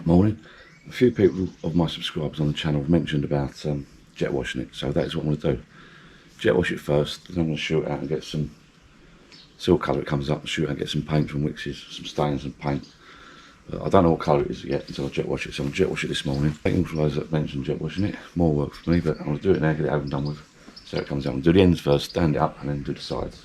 Morning. A few people of my subscribers on the channel have mentioned about jet washing it, so that is what I'm going to do. Jet wash it first, then I'm going to shoot it out and get some, see what colour it comes up, and shoot out and get some paint from Whisky's, some stains and paint. I don't know what colour it is yet until I jet wash it, so I'm going to jet wash it this morning. Thank you for those that mentioned jet washing it. More work for me, but I'm going to do it now, get it over and done with. So it comes out. I'm going to do the ends first, stand it up, and then do the sides.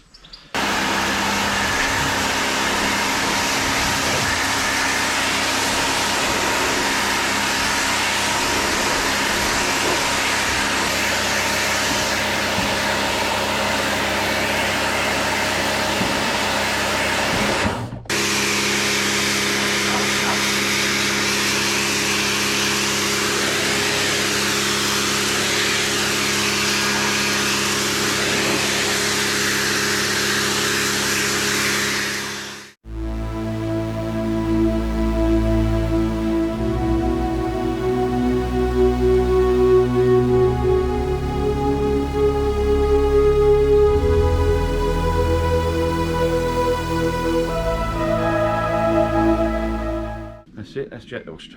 That's jet washed.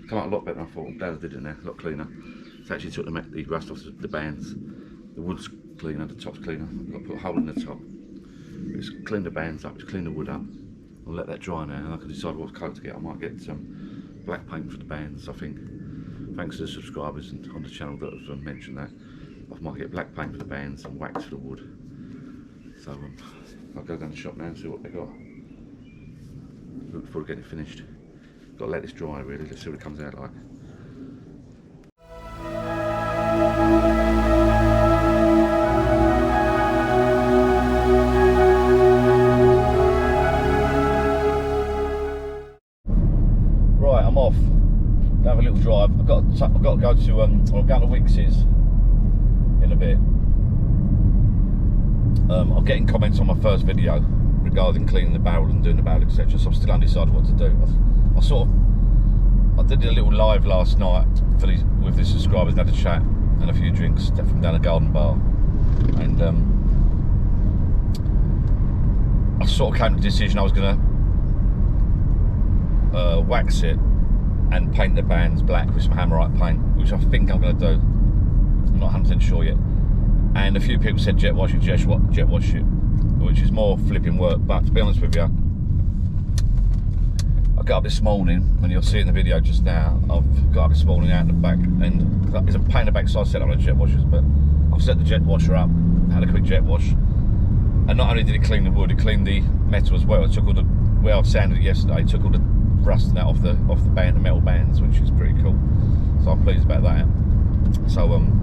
Come out a lot better than I thought. I'm glad I did it now, a lot cleaner. It's actually took the rust off the bands. The wood's cleaner, the top's cleaner. I've got to put a hole in the top. It's cleaned the bands up, it's cleaned the wood up. I'll let that dry now and I can decide what coat to get. I might get some black paint for the bands, I think. Thanks to the subscribers and on the channel that have mentioned that. I might get black paint for the bands and wax for the wood. So I'll go down the shop now and see what they got. Look before I get it finished. Got to let this dry really, let's see what it comes out like. Right, I'm off. Go have a little drive. I've got to go to I'm going to Wix's in a bit. I'm getting comments on my first video regarding cleaning the barrel and doing the barrel, etc. So I'm still undecided what to do. I did a little live last night with the subscribers and had a chat and a few drinks from down a garden bar, and I sort of came to the decision I was going to wax it and paint the bands black with some hammerite paint, which I think I'm going to do. I'm not 100% sure yet. And a few people said jet wash it, which is more flipping work, but to be honest with you, I got up this morning, and you'll see it in the video just now, I've got up this morning out the back, and there's a paint in the back, so I set up on the jet washers, but I've set the jet washer up, had a quick jet wash, and not only did it clean the wood, it cleaned the metal as well. It took all the, where I sanded it yesterday, it took all the rust and that off the band, the metal bands, which is pretty cool, so I'm pleased about that. So I'm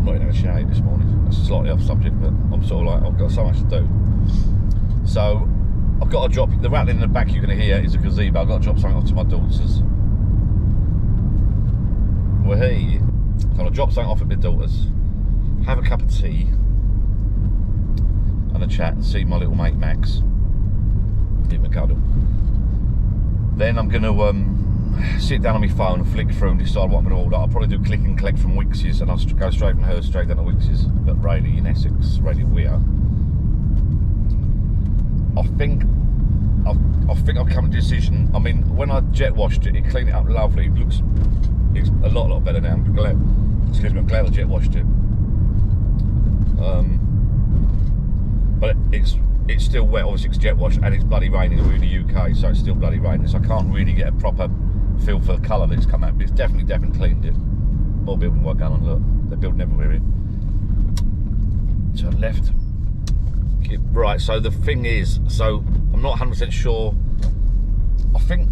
not in a shower this morning, that's slightly off subject, but I'm sort of like, I've got so much to do. So I've got to drop, the rattling in the back you're going to hear is a gazebo. I've got to drop something off to my daughters. So I'll drop something off at my daughters, have a cup of tea and a chat and see my little mate Max, give him a cuddle. Then I'm going to sit down on my phone and flick through and decide what I'm going to order. I'll probably do click and collect from Wix's, and I'll go straight from her straight down to Wix's at Rayleigh in Essex, Rayleigh Weir. I think I've come to a decision. I mean, when I jet washed it, it cleaned it up lovely. It's a lot better now. I'm glad I jet washed it. But it's still wet. Obviously, it's jet washed and it's bloody raining. We're in the UK, so it's still bloody raining. So I can't really get a proper feel for the colour that's come out. But it's definitely cleaned it. More building work going on. Look, they're building everywhere here. Turn left. Right, so the thing is, so I'm not 100% sure. I think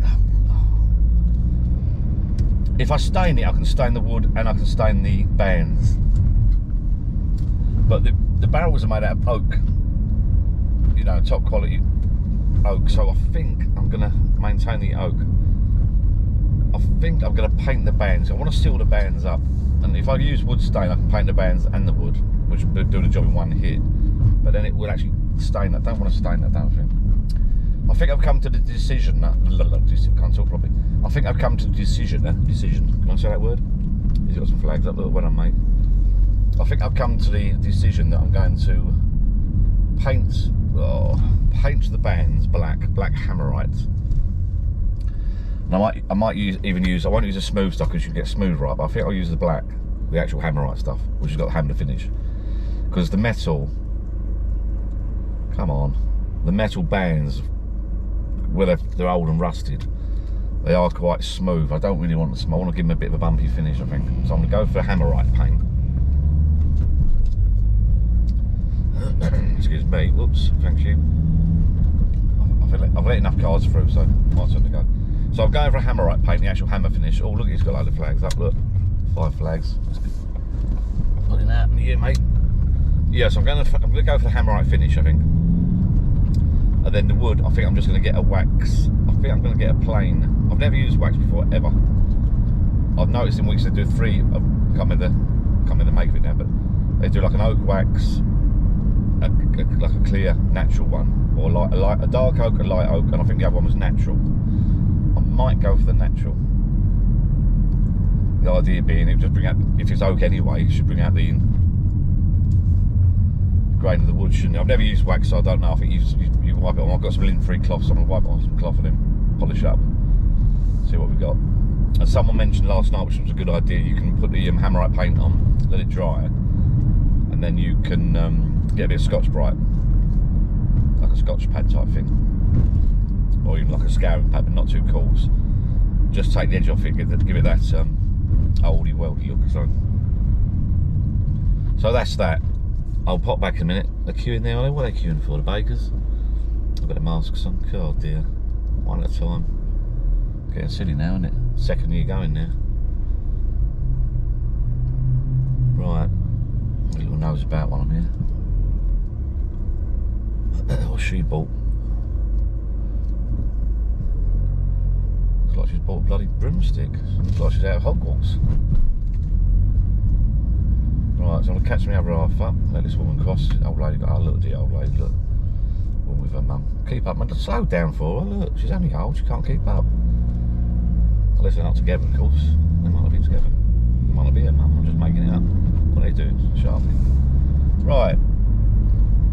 if I stain it, I can stain the wood and I can stain the bands. But the barrels are made out of oak, you know, top quality oak. So I think I'm going to maintain the oak. I think I'm going to paint the bands. I want to seal the bands up, and if I use wood stain, I can paint the bands and the wood, which will do the job in one hit. But then it will actually stain that. I don't want to stain that, don't think. I think I've come to the decision that, can't talk properly. I think I've come to the decision, can I say that word? He's got some flags up, look, well done, mate. I think I've come to the decision that I'm going to paint the bands black hammerite, And I might even use, I won't use a smooth stuff because you can get smooth right, but I think I'll use the black, the actual hammerite stuff, which has got the hammer finish. Because the metal, come on, the metal bands, where they're old and rusted, they are quite smooth. I don't really want the smooth, I want to give them a bit of a bumpy finish, I think. So I'm going to go for hammerite paint. Excuse me, whoops, thank you. I've let enough cards through, so might turn to go. So I'm going for a hammerite paint, the actual hammer finish. Oh, look, it's got a load of flags up, look. 5 flags. Putting that in here, mate. Yeah, so I'm going to go for the hammerite finish, I think. And then the wood, I think I'm just going to get a wax. I think I'm going to get a plain. I've never used wax before, ever. I've noticed in weeks they do 3. I can't remember the make of it now, but they do like an oak wax, like a clear natural one, or a dark oak, a light oak, and I think the other one was natural. I might go for the natural. The idea being, it would just bring out, if it's oak anyway, it should bring out the grain of the wood, shouldn't it? I've never used wax, so I don't know. I think you wipe it on. I've got some lint-free cloth, so I'm going to wipe it on some cloth and then polish it up and see what we've got. And someone mentioned last night, which was a good idea, you can put the hammerite paint on, let it dry, and then you can get a bit of Scotch Brite, like a Scotch pad type thing, or even like a scouring pad, but not too coarse. Just take the edge off it, give it that oldie weldy look. So that's that. I'll pop back in a minute. They're queuing there, are they? What are they queuing for? The bakers? I've got the masks on. God dear. One at a time. Getting silly now, isn't it? Second year going now. Right. A little nose about while I'm here. What she bought? Looks like she's bought a bloody broomstick. Looks like she's out of Hogwarts. Right, so I'm going to catch my other half up, let this woman cross. Old lady, oh look, the old lady, look. Woman with her mum. Keep up, man, slow down for her, look, she's only old, she can't keep up. Unless they're not together, of course. They might not be together. They might not be her mum, I'm just making it up. What they do, sharply. Right,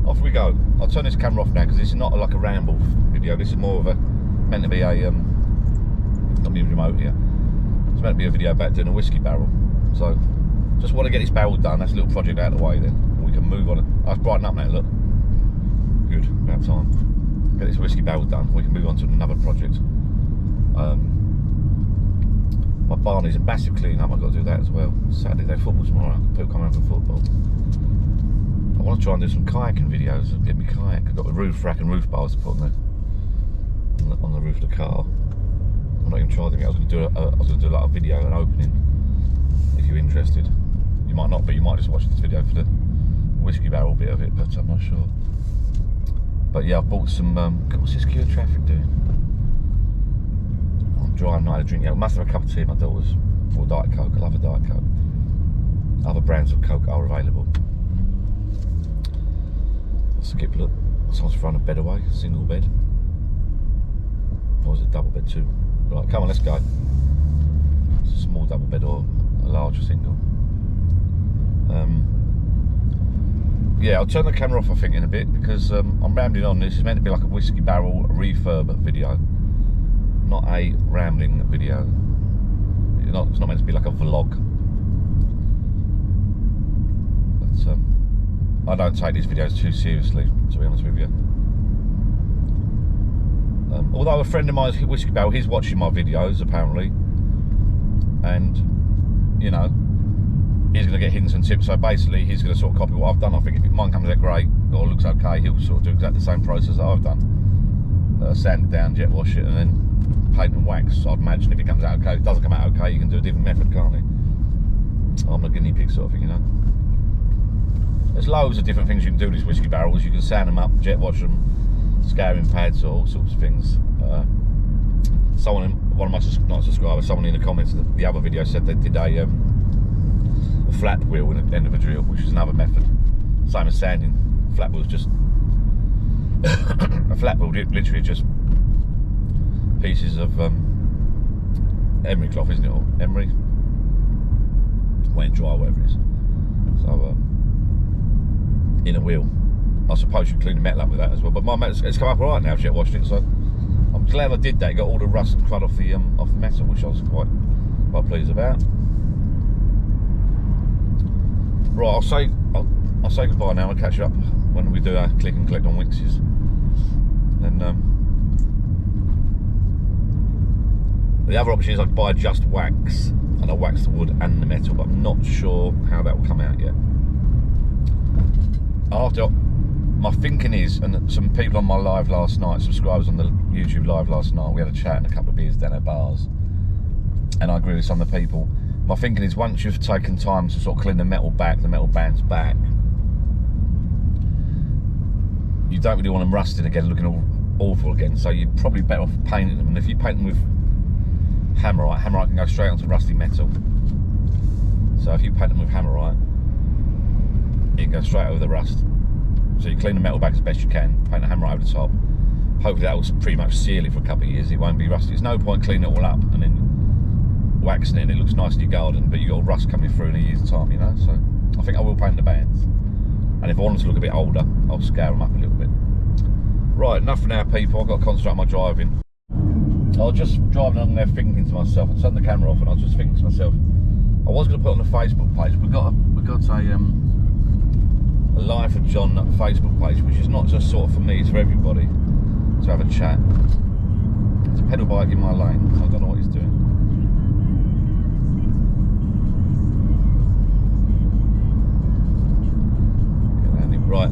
off we go. I'll turn this camera off now because this is not like a ramble video, this is more of a, meant to be a, not being remote here. It's meant to be a video about doing a whiskey barrel. So, just want to get this barrel done, that's a little project out of the way then. We can move on. Oh, it's brighten up now, look. Good, about time. Get this whiskey barrel done, we can move on to another project. My barn is a massive clean up, I've got to do that as well. Saturday day football tomorrow, people come around for football. I want to try and do some kayaking videos and get me kayak. I've got the roof rack and roof bars to put on the roof of the car. I'm not even tried them yet. I was going to do like a video, an opening, if you're interested. You might not, but you might just watch this video for the whiskey barrel bit of it, but I'm not sure. But yeah, I've bought some, what's this queue of traffic doing? I'm driving, not had a drink yet. I must have a cup of tea, my daughter's, or Diet Coke. I love a Diet Coke. Other brands of Coke are available. Skip, look, someone's throwing a bed away, single bed. Or is it double bed too? Right, come on, let's go. It's a small double bed or a large single. Yeah, I'll turn the camera off I think in a bit because I'm rambling on. This is meant to be like a whiskey barrel refurb video, not a rambling video. It's not meant to be like a vlog. But I don't take these videos too seriously, to be honest with you. Although a friend of mine's whiskey barrel, he's watching my videos apparently, and you know, he's going to get hints and tips. So basically, he's going to sort of copy what I've done. I think if mine comes out great or looks okay, he'll sort of do exactly the same process that I've done. Sand it down, jet wash it, and then paint and wax. So I'd imagine if it comes out okay, if it doesn't come out okay, you can do a different method, can't you? I'm a guinea pig sort of thing, you know. There's loads of different things you can do with these whiskey barrels. You can sand them up, jet wash them, scouring pads, all sorts of things. One of my not subscribers, someone in the comments of the other video said they did a flat wheel in the end of a drill, which is another method. Same as sanding. Flat wheel's just a flat wheel, literally just pieces of emery cloth, isn't it? Or emery, wet and dry, whatever it is. So in a wheel. I suppose you can clean the metal up with that as well. But my metal, it's come up alright now. I've jet washed it, so I'm glad I did that. It got all the rust and crud off the metal, which I was quite pleased about. Right, I'll say goodbye now. I'll catch you up when we do our click and collect on Wix's. Then the other option is I could buy just wax, and I'll wax the wood and the metal, but I'm not sure how that will come out yet. My thinking is, and some people on my live last night, subscribers on the YouTube live last night, we had a chat and a couple of beers down at bars, and I agree with some of the people. My thinking is, once you've taken time to sort of clean the metal bands back, you don't really want them rusting again, looking all awful again, so you're probably better off painting them. And if you paint them with hammerite can go straight onto rusty metal. So if you paint them with hammerite, it can go straight over the rust. So you clean the metal back as best you can, paint the hammerite over the top. Hopefully that will pretty much seal it for a couple of years. It won't be rusty. There's no point cleaning it all up and then waxing it and it looks nice in your garden, but you've got rust coming through in a year's time, you know. So I think I will paint the bands. And if I want them to look a bit older, I'll scare them up a little bit. Right, enough for now, people. I've got to concentrate on my driving. I was just driving along there thinking to myself, I turned the camera off and I was just thinking to myself, I was going to put it on the Facebook page. We've got a Life of John Facebook page, which is not just sort of for me, it's for everybody to have a chat. There's a pedal bike in my lane, so I don't know what he's doing. Right.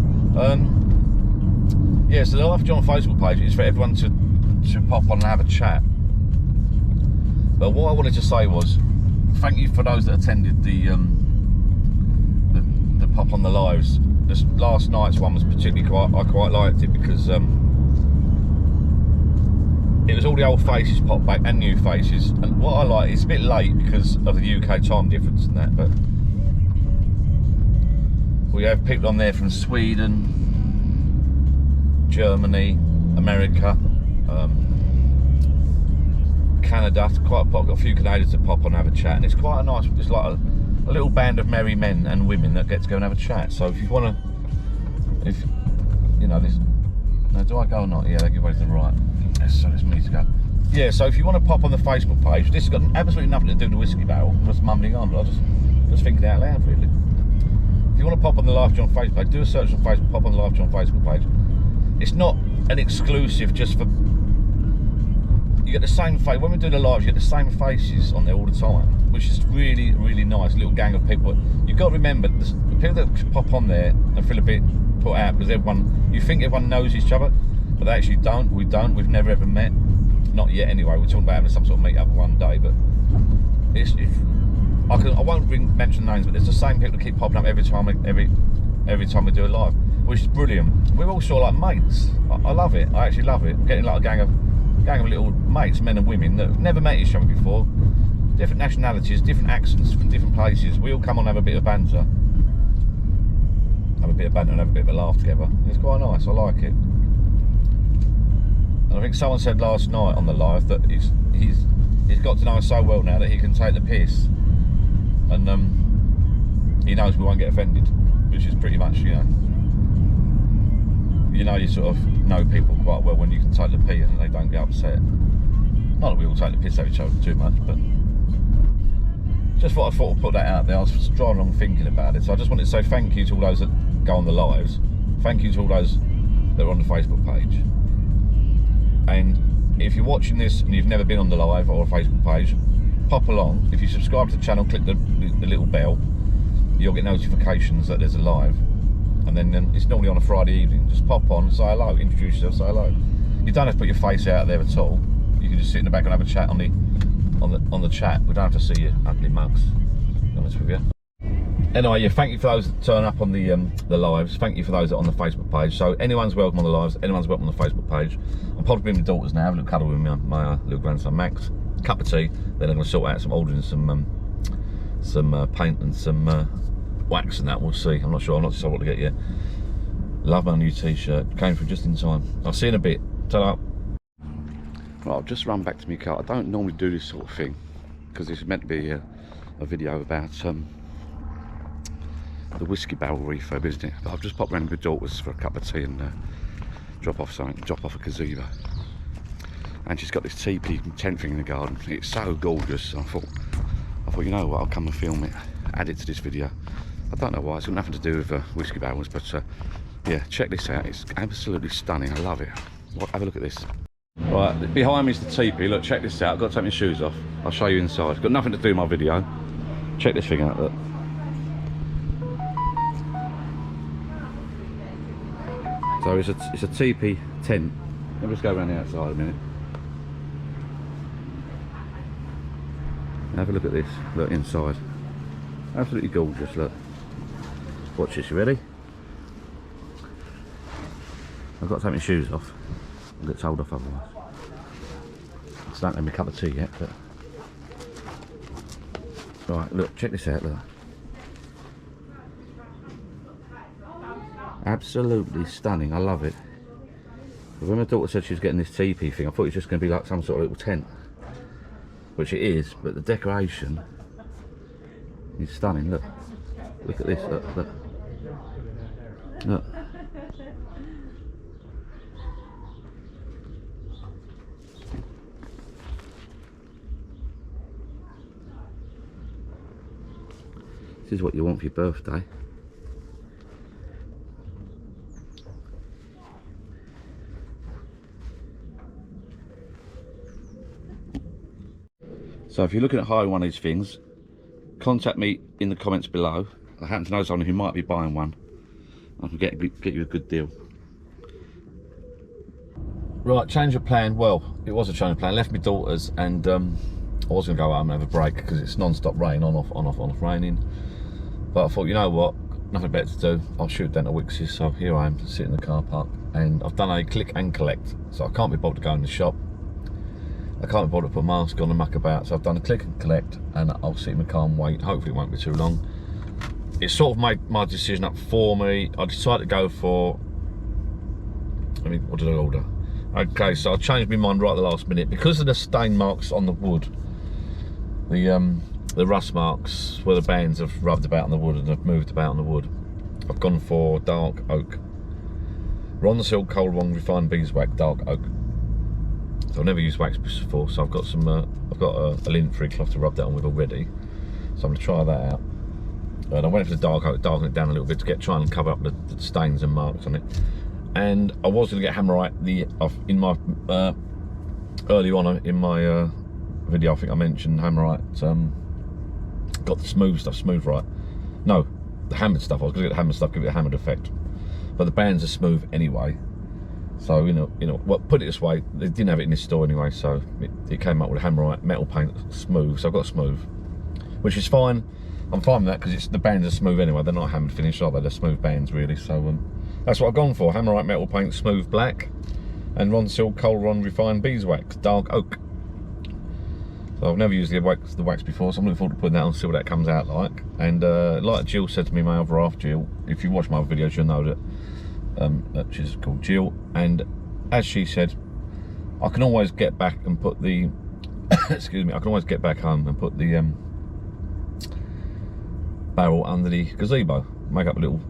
Yeah, so the Life of John Facebook page is for everyone to pop on and have a chat. But what I wanted to say was, thank you for those that attended the pop on the lives. This last night's one was particularly I quite liked it because it was all the old faces popped back and new faces. And what I like, it's a bit late because of the UK time difference and that, but we have people on there from Sweden, Germany, America, Canada. I've got a few Canadians that pop on and have a chat, and it's quite a nice, it's like a little band of merry men and women that get to go and have a chat. So if you want to, if you know this, now do I go or not? Yeah, they give way to the right. So it's me to go. Yeah, so if you want to pop on the Facebook page, this has got absolutely nothing to do with the Whiskey Barrel. I'm just mumbling on, but I was just thinking out loud, really. If you want to pop on the Life John Facebook page, do a search on Facebook, pop on the Life John Facebook page. It's not an exclusive just for, you get the same face, when we do the lives, you get the same faces on there all the time, which is really, really nice, a little gang of people. You've got to remember, the people that pop on there and feel a bit put out, because you think everyone knows each other, but they actually don't, we've never ever met, not yet anyway. We're talking about having some sort of meet up one day, but I won't mention names, but there's the same people that keep popping up every time we do a live, which is brilliant. We're all sort of like mates. I love it. I actually love it. I'm getting like a gang of little mates, men and women that have never met each other before, different nationalities, different accents from different places. We all come on and have a bit of banter, and have a bit of a laugh together. It's quite nice. I like it. And I think someone said last night on the live that he's got to know us so well now that he can take the piss. And he knows we won't get offended, which is pretty much, you sort of know people quite well when you can take the pee and they don't get upset. Not that we all take the piss out of each other too much, but just thought I'd put that out there. I was driving along thinking about it, so I just wanted to say thank you to all those that go on the lives. Thank you to all those that are on the Facebook page. And if you're watching this and you've never been on the live or a Facebook page, pop along. If you subscribe to the channel, click the little bell, you'll get notifications that there's a live. And then it's normally on a Friday evening. Just pop on, say hello, introduce yourself, say hello. You don't have to put your face out there at all. You can just sit in the back and have a chat on the chat. We don't have to see your ugly mugs, to be honest with you. Anyway, yeah, thank you for those that turn up on the lives. Thank you for those that are on the Facebook page. So anyone's welcome on the lives, anyone's welcome on the Facebook page. I'm probably bringing my daughters now, have a little cuddle with my little grandson Max. Cup of tea, then I'm going to sort out ordering some paint and some wax and that. We'll see. I'm not sure what to get yet. Love my new t-shirt. Came through just in time. I'll see you in a bit. Ta-da. Right, I've just run back to my car. I don't normally do this sort of thing because it's meant to be a video about the Whiskey Barrel refurb, isn't it? But I've just popped round with my daughters for a cup of tea and drop off a gazebo. and she's got this teepee tent thing in the garden. It's so gorgeous. I thought, you know what, I'll come and film it, add it to this video. I don't know why, it's got nothing to do with whiskey barrels, but yeah, check this out. It's absolutely stunning. I love it. Have a look at this. Right, behind me is the teepee. Look, check this out. I've got to take my shoes off. I'll show you inside. It's got nothing to do with my video. Check this thing out, look. So it's a teepee tent. Let me just go around the outside a minute. Have a look at this. Look inside. Absolutely gorgeous. Look. Watch this. You ready? I've got to take my shoes off. I'll get told off otherwise. It's not having a cup of tea yet, but right. Look. Check this out. Look. Absolutely stunning. I love it. When my daughter said she was getting this teepee thing, I thought it was just going to be like some sort of little tent, which it is, but the decoration is stunning. Look at this. Look. This is what you want for your birthday. So if you're looking at hiring one of these things, contact me in the comments below. I happen to know someone who might be buying one. I can get you a good deal. Right, change of plan. Well, it was a change of plan. Left my daughters, and I was going to go home and have a break because it's non-stop rain, on off raining. But I thought, you know what, nothing better to do. I'll shoot down to Whisky. So here I am, sitting in the car park, and I've done a click and collect. So I can't be bothered to go in the shop. I can't be bothered to put a mask on and muck about, so I've done a click and collect, and I'll sit in my car and wait. Hopefully it won't be too long. It sort of made my decision up for me. I decided to go for, what did I order? Okay, so I changed my mind right at the last minute. Because of the stain marks on the wood, the rust marks where the bands have rubbed about on the wood and have moved about on the wood, I've gone for dark oak. Ronsil Cold Wrong Refined Beeswax Dark Oak. So I've never used wax before, so I've got some. I've got a lint-free cloth to rub that on with already. So I'm going to try that out. And I went for the dark oak, darken it down a little bit to try and cover up the stains and marks on it. And I was going to get Hammerite. In my earlier on in my video, I think I mentioned Hammerite. Got the smooth stuff, smooth right. No, the hammered stuff. I was going to get the hammered stuff, give it a hammered effect. But the bands are smooth anyway. So well, put it this way, they didn't have it in this store anyway, so it came up with a Hammerite metal paint smooth. So I've got smooth, which is fine. I'm fine with that because the bands are smooth anyway. They're not hammered finish, are they? They're smooth bands really. So that's what I've gone for: Hammerite metal paint smooth black, and Ronsil Cold Ron Refined Beeswax Dark Oak. So I've never used the wax before, so I'm looking forward to putting that on, see what that comes out like. And like Jill said to me, my other half, Jill, if you watch my other videos, you'll know that. She's called Jill, and as she said, I can always get back and put the excuse me, I can always get back home and put the barrel under the gazebo, make up a little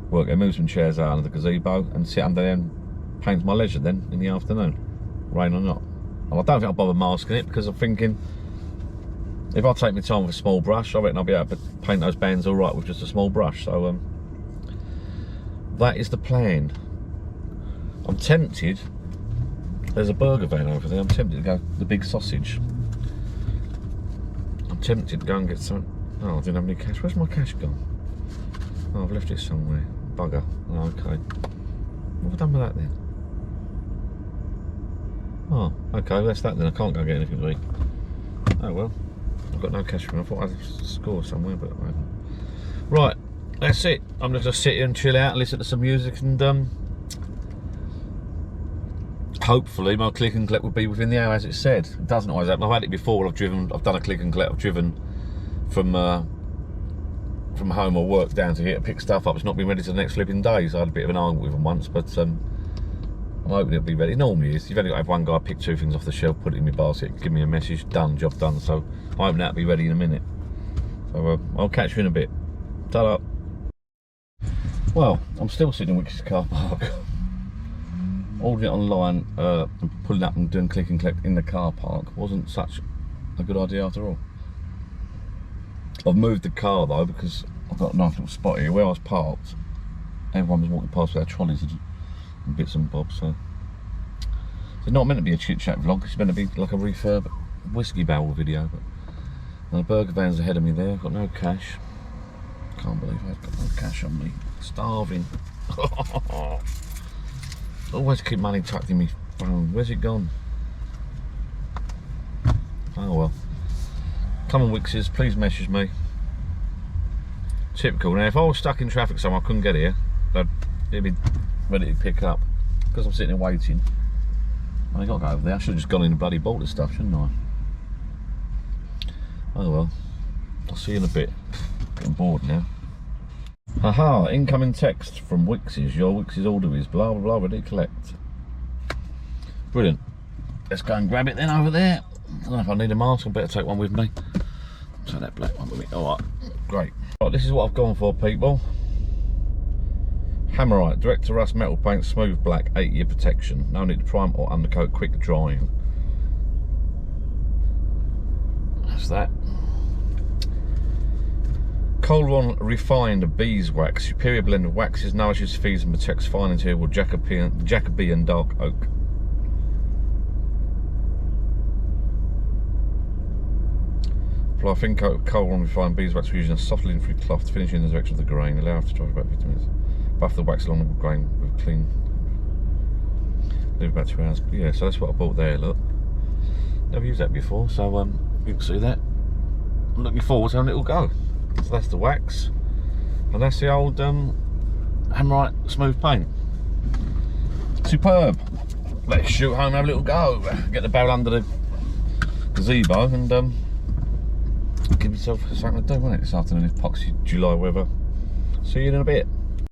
work there, move some chairs out under the gazebo and sit under there and paint my leisure then in the afternoon, rain or not. And I don't think I'll bother masking it because I'm thinking if I take my time with a small brush, I reckon I'll be able to paint those bands all right with just a small brush. So that is the plan. I'm tempted. There's a burger van over there. I'm tempted to go the Big Sausage. I'm tempted to go and get some. Oh, I didn't have any cash. Where's my cash gone? Oh, I've left it somewhere. Bugger. Oh, okay. What have I done with that then? Oh, okay. That's that then. I can't go get anything to eat. Oh well. I've got no cash for me. I thought I'd score somewhere, but I haven't. Right. That's it. I'm gonna just sit here and chill out and listen to some music, and hopefully my click and collect will be within the hour as it said. It doesn't always happen. I've had it before. I've done a click and collect. I've driven from home or work down to here to pick stuff up. It's not been ready till the next flipping day. So I had a bit of an argument with them once, but I'm hoping it'll be ready. It normally is. You've only got to have one guy pick 2 things off the shelf, put it in my basket, give me a message, done, job done. So I'm hoping that'll be ready in a minute. So I'll catch you in a bit. Ta-da. Well, I'm still sitting in Wicky's car park. ordering it online and pulling up and doing click and collect in the car park wasn't such a good idea after all. I've moved the car though because I've got a nice little spot here where I was parked. Everyone was walking past with their trolleys and bits and bobs, so it's not meant to be a chit chat vlog, it's meant to be like a refurb whiskey barrel video. But the burger van's ahead of me there, I've got no cash. Can't believe I've got no cash on me. Starving. Always keep money tucked in my phone. Where's it gone? Oh well. Come on, Wixes, please message me. Typical. Now, if I was stuck in traffic somewhere I couldn't get here, it'd be ready to pick up. Because I'm sitting there waiting. I got to go over there. I should have just gone in and bloody bought this stuff, shouldn't I? Oh well. I'll see you in a bit. Getting bored now. Haha, incoming text from Wixes. Your Wixes order is blah blah blah, ready to collect. Brilliant. Let's go and grab it then over there. I don't know if I need a mask, I better take one with me. Take that black one with me. Alright, great. Right, this is what I've gone for, people. Hammerite, direct to rust metal paint, smooth black, 8-year protection. No need to prime or undercoat, quick drying. That's that. Colron refined beeswax, superior blend of waxes, nourishes, feeds and protects fine interior with Jacobean dark oak. Apply a thin coat of Colron refined beeswax using a soft linen-free cloth to finish in the direction of the grain. Allow after dry for about 50 minutes. Buff the wax along the grain with clean. Leave about 2 hours. Yeah, so that's what I bought there. Look, never used that before, so you can see that. I'm looking forward to how it'll go. So that's the wax, and that's the old Hammerite smooth paint. Superb. Let's shoot home and have a little go. Get the barrel under the gazebo and give yourself something to do, won't it, this afternoon, if poxy July weather. See you in a bit.